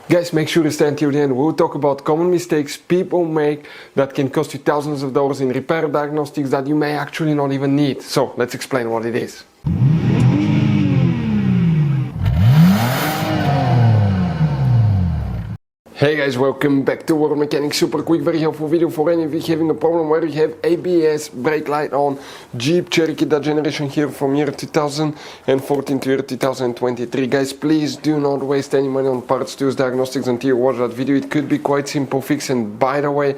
Guys, make sure to stay until the end. We'll talk about common mistakes people make that can cost you thousands of dollars in repair diagnostics that you may actually not even need. So let's explain what it is. Hey guys, welcome back to World Mechanics. Super quick, very helpful video for any of you having a problem where you have ABS, brake light on, Jeep Cherokee, that generation here from year 2014 to year 2023. Guys, please do not waste any money on parts tools diagnostics until you watch that video. It could be quite simple fix, and by the way,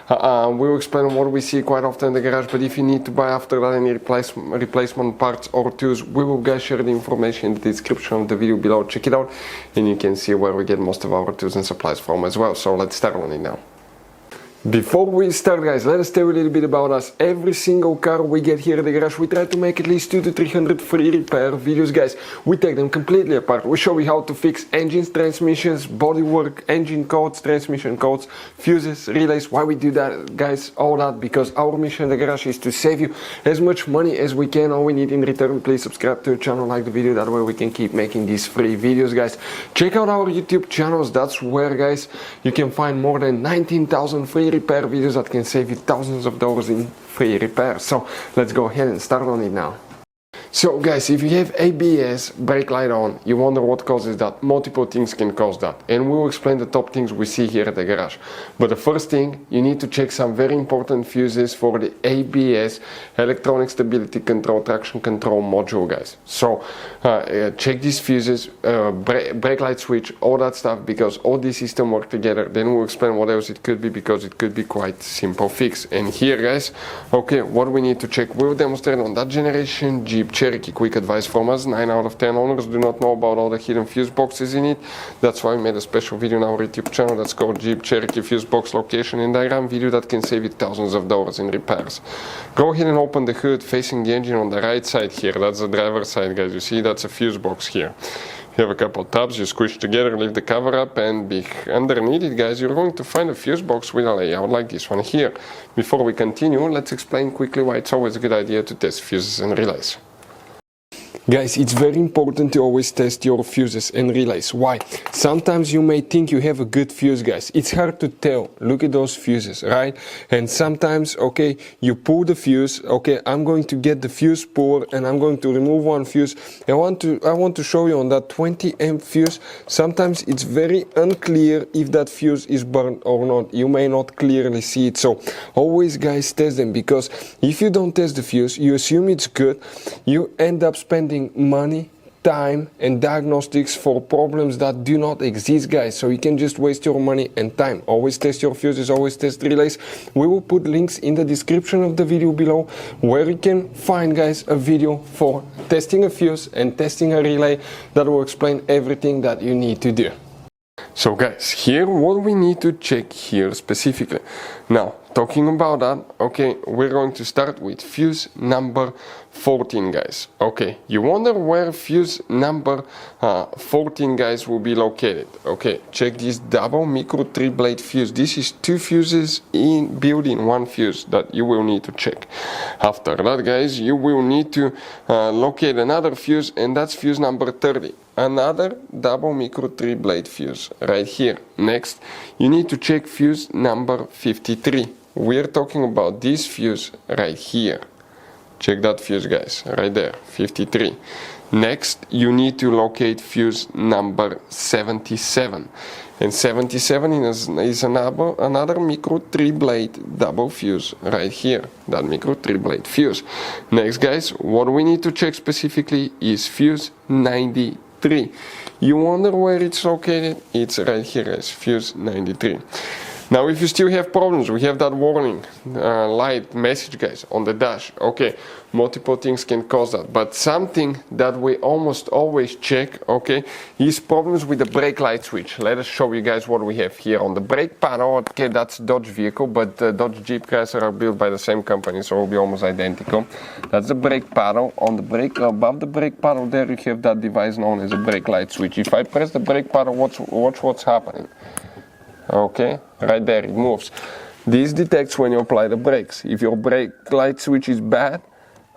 we'll explain what we see quite often in the garage, but if you need to buy after that any replacement parts or tools, we will guys share the information in the description of the video below. Check it out and you can see where we get most of our tools and supplies from as well. So let's start on it now. Before we start, guys, let us tell you a little bit about us. Every single car we get here at the garage, we try to make at least 200 to 300 free repair videos, guys. We take them completely apart. We show you how to fix engines, transmissions, bodywork, engine codes, transmission codes, fuses, relays. Why we do that, guys? All that because our mission in the garage is to save you as much money as we can. All we need in return, please subscribe to the channel, like the video. That way we can keep making these free videos, guys. Check out our YouTube channels. That's where, guys, you can find more than 19,000 free repair videos that can save you thousands of dollars in free repair. So let's go ahead and start on it now. So guys, if you have ABS, brake light on, you wonder what causes that. Multiple things can cause that, and we will explain the top things we see here at the garage. But the first thing, you need to check some very important fuses for the ABS, electronic stability control, traction control module, guys. So check these fuses, brake light switch, all that stuff, because all these systems work together. Then we'll explain what else it could be, because it could be quite simple fix. And here, guys, okay, what we need to check, we'll demonstrate on that generation Jeep Cherokee. Quick advice from us: 9 out of 10 owners do not know about all the hidden fuse boxes in it. That's why we made a special video on our YouTube channel that's called Jeep Cherokee Fuse Box Location and Diagram video that can save you thousands of dollars in repairs. Go ahead and open the hood facing the engine on the right side here. That's the driver's side, guys. You see that's a fuse box here. You have a couple of tabs, you squish together, lift the cover up, and underneath it, guys, you're going to find a fuse box with a layout like this one here. Before we continue, let's explain quickly why it's always a good idea to test fuses and relays. Guys, it's very important to always test your fuses and relays. Why? Sometimes you may think you have a good fuse, guys. It's hard to tell. Look at those fuses, right? And sometimes, okay, you pull the fuse. Okay, I'm going to get the fuse puller and I'm going to remove one fuse. I want to show you on that 20 amp fuse. Sometimes it's very unclear if that fuse is burned or not. You may not clearly see it. So always, guys, test them, because if you don't test the fuse, you assume it's good. You end up spending money, time, and diagnostics for problems that do not exist, guys. So you can just waste your money and time. Always test your fuses, always test relays. We will put links in the description of the video below where you can find, guys, a video for testing a fuse and testing a relay that will explain everything that you need to do. So guys, here what we need to check here specifically. Now, talking about that, okay, we're going to start with fuse number 14, guys. Okay, you wonder where fuse number 14, guys, will be located. Okay, check this double micro 3-blade fuse. This is 2 fuses built in 1 fuse that you will need to check. After that, guys, you will need to locate another fuse, and that's fuse number 30. Another double micro 3-blade fuse right here. Next, you need to check fuse number 53. We're talking about this fuse right here. Check that fuse, guys, right there, 53. Next, you need to locate fuse number 77. And 77 is another micro 3-blade double fuse right here, that micro 3-blade fuse. Next, guys, what we need to check specifically is fuse 93. You wonder where it's located? It's right here, guys, fuse 93. Now, if you still have problems, we have that warning light message, guys, on the dash. Okay, multiple things can cause that, but something that we almost always check, okay, is problems with the brake light switch. Let us show you guys what we have here on the brake panel. Okay, that's Dodge vehicle, but Dodge, Jeep, Chrysler are built by the same company, so it will be almost identical. That's the brake panel. On the brake, above the brake panel there, you have that device known as a brake light switch. If I press the brake panel, watch what's happening. Okay, right there, it moves. This detects when you apply the brakes. If your brake light switch is bad,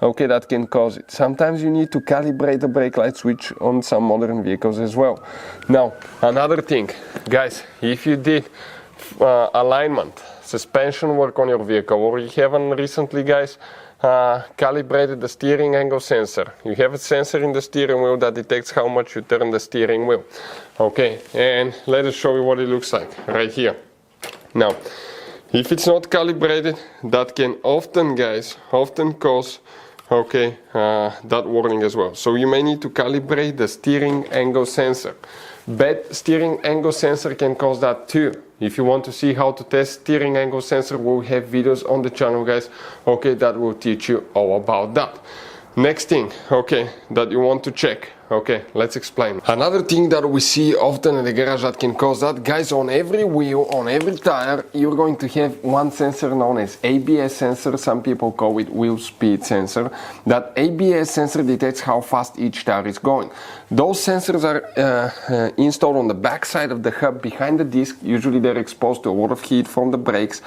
okay, that can cause it. Sometimes you need to calibrate the brake light switch on some modern vehicles as well. Now, another thing, guys, if you did alignment, suspension work on your vehicle, or you haven't recently, guys, calibrated the steering angle sensor. You have a sensor in the steering wheel that detects how much you turn the steering wheel. Okay, and let us show you what it looks like right here. Now, if it's not calibrated, that can often, guys, cause, okay, that warning as well. So you may need to calibrate the steering angle sensor. Bad steering angle sensor can cause that too. If you want to see how to test steering angle sensor, we'll have videos on the channel, guys, okay, that will teach you all about that. Next thing, okay, that you want to check, okay, let's explain. Another thing that we see often in the garage that can cause that, guys, on every wheel, on every tire, you're going to have one sensor known as ABS sensor. Some people call it wheel speed sensor. That ABS sensor detects how fast each tire is going. Those sensors are installed on the back side of the hub behind the disc. Usually they're exposed to a lot of heat from the brakes,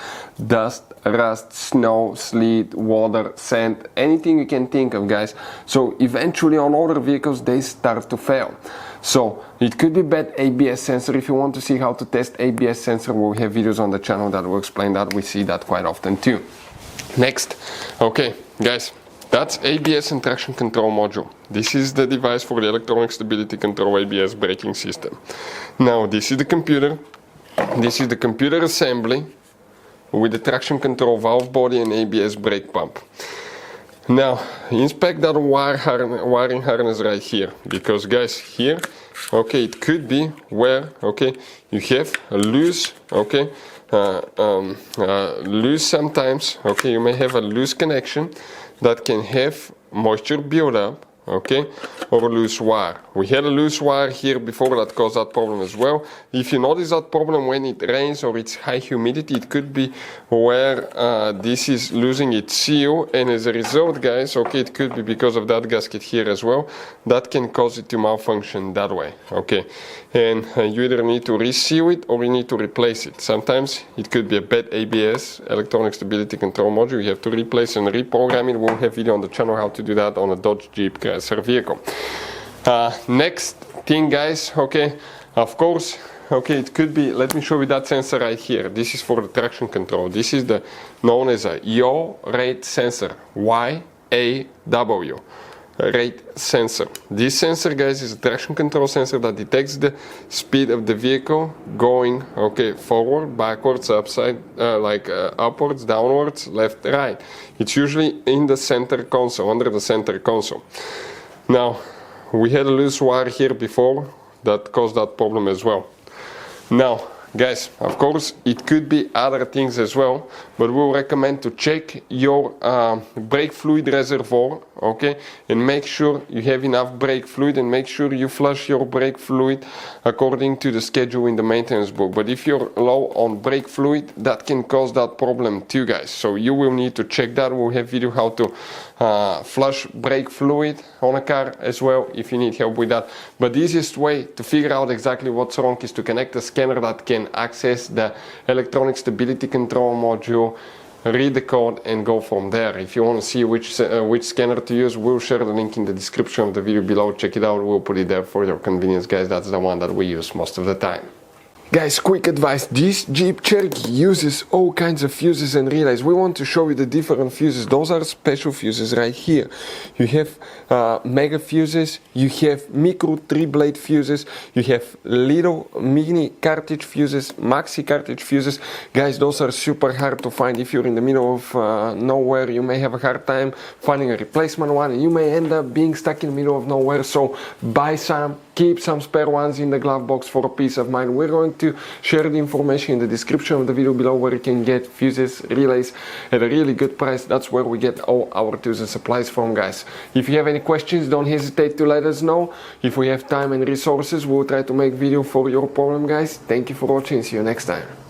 dust, rust, snow, sleet, water, sand, anything you can think of, guys. So eventually on older vehicles they start to fail. So it could be bad ABS sensor. If you want to see how to test ABS sensor, we'll have videos on the channel that will explain that. We see that quite often too. Next, okay, guys, that's ABS and traction control module. This is the device for the electronic stability control ABS braking system. Now this is the computer. This is the computer assembly with the traction control valve body and ABS brake pump. Now inspect that wiring harness right here, because, guys, here, okay, it could be where, okay, you have a loose, okay, loose sometimes, okay, you may have a loose connection that can have moisture buildup, okay, or a loose wire. We had a loose wire here before that caused that problem as well. If you notice that problem when it rains or it's high humidity, it could be where this is losing its seal, and as a result, guys, okay, it could be because of that gasket here as well. That can cause it to malfunction that way, okay, and you either need to reseal it or you need to replace it. Sometimes it could be a bad ABS, electronic stability control module. You have to replace and reprogram it. We'll have video on the channel how to do that on a Dodge Jeep vehicle. Next thing, guys, okay, of course, okay, it could be, let me show you that sensor right here. This is for the traction control. This is the known as a yaw rate sensor, YAW rate sensor. This sensor, guys, is a traction control sensor that detects the speed of the vehicle going, okay, forward, backwards, upside, upwards, downwards, left, right. It's usually in the center console, under the center console. Now, we had a loose wire here before that caused that problem as well. Now, guys, of course, it could be other things as well, but we'll recommend to check your brake fluid reservoir, okay, and make sure you have enough brake fluid, and make sure you flush your brake fluid according to the schedule in the maintenance book. But if you're low on brake fluid, that can cause that problem too, guys. So you will need to check that. We'll have video how to flush brake fluid on a car as well if you need help with that. But the easiest way to figure out exactly what's wrong is to connect a scanner that can access the electronic stability control module, read the code, and go from there. If you want to see which scanner to use, we'll share the link in the description of the video below. Check it out. We'll put it there for your convenience, guys. That's the one that we use most of the time. Guys, quick advice, this Jeep Cherokee uses all kinds of fuses and relays. We want to show you the different fuses. Those are special fuses right here. You have mega fuses, you have micro 3-blade fuses, you have little mini cartridge fuses, maxi cartridge fuses. Guys, those are super hard to find. If you're in the middle of nowhere, you may have a hard time finding a replacement one, and you may end up being stuck in the middle of nowhere. So buy some, keep some spare ones in the glove box for a peace of mind. We're going to share the information in the description of the video below where you can get fuses, relays at a really good price. That's where we get all our tools and supplies from, guys. If you have any questions, don't hesitate to let us know. If we have time and resources, we'll try to make video for your problem, guys. Thank you for watching. See you next time.